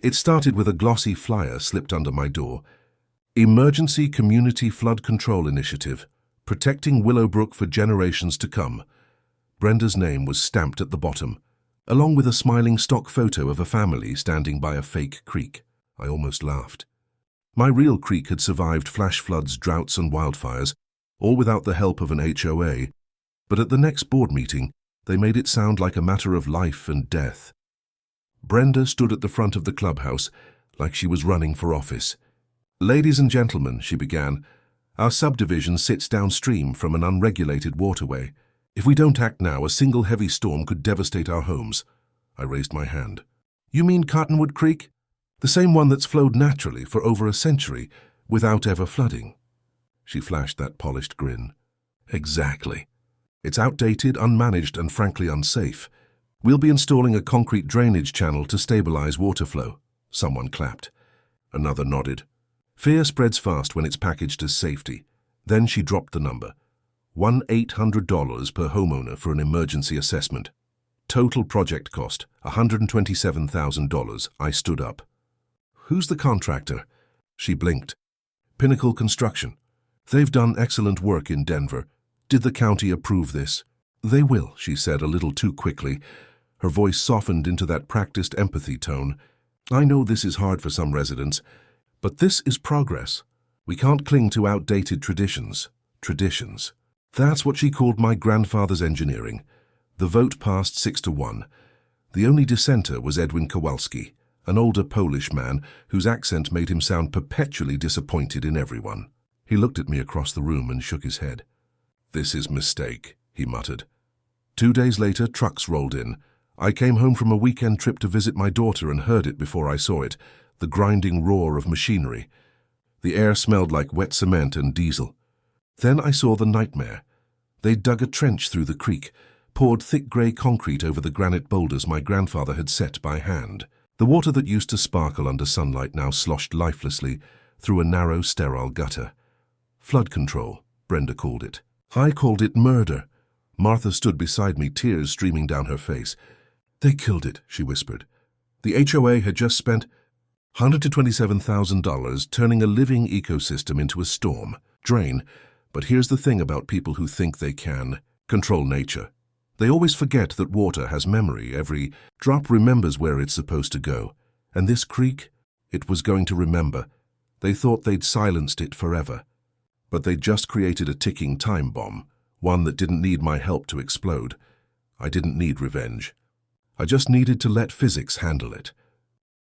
It started with a glossy flyer slipped under my door. Emergency Community Flood Control Initiative, protecting Willowbrook for generations to come. Brenda's name was stamped at the bottom, along with a smiling stock photo of a family standing by a fake creek. I almost laughed. My real creek had survived flash floods, droughts and wildfires, all without the help of an HOA, but at the next board meeting, they made it sound like a matter of life and death. Brenda stood at the front of the clubhouse, like she was running for office. "Ladies and gentlemen," she began, "our subdivision sits downstream from an unregulated waterway. If we don't act now, a single heavy storm could devastate our homes." I raised my hand. "You mean Cottonwood Creek? The same one that's flowed naturally for over a century, without ever flooding?" She flashed that polished grin. "Exactly. It's outdated, unmanaged, and frankly unsafe. We'll be installing a concrete drainage channel to stabilize water flow." Someone clapped. Another nodded. "Fear spreads fast when it's packaged as safety." Then she dropped the number. $1,800 per homeowner for an emergency assessment. Total project cost, $127,000. I stood up. "Who's the contractor?" She blinked. "Pinnacle Construction. They've done excellent work in Denver. Did the county approve this?" "They will," she said a little too quickly. Her voice softened into that practiced empathy tone. "I know this is hard for some residents, but this is progress. We can't cling to outdated traditions." Traditions. That's what she called my grandfather's engineering. The vote passed 6-1. The only dissenter was Edwin Kowalski, an older Polish man whose accent made him sound perpetually disappointed in everyone. He looked at me across the room and shook his head. "This is mistake," he muttered. 2 days later, trucks rolled in. I came home from a weekend trip to visit my daughter and heard it before I saw it, the grinding roar of machinery. The air smelled like wet cement and diesel. Then I saw the nightmare. They dug a trench through the creek, poured thick grey concrete over the granite boulders my grandfather had set by hand. The water that used to sparkle under sunlight now sloshed lifelessly through a narrow, sterile gutter. Flood control, Brenda called it. I called it murder. Martha stood beside me, tears streaming down her face. "They killed it," she whispered. "The HOA had just spent $127,000 turning a living ecosystem into a storm drain. But here's the thing about people who think they can control nature. They always forget that water has memory. Every drop remembers where it's supposed to go. And this creek, it was going to remember. They thought they'd silenced it forever. But they just created a ticking time bomb, one that didn't need my help to explode. I didn't need revenge. I just needed to let physics handle it.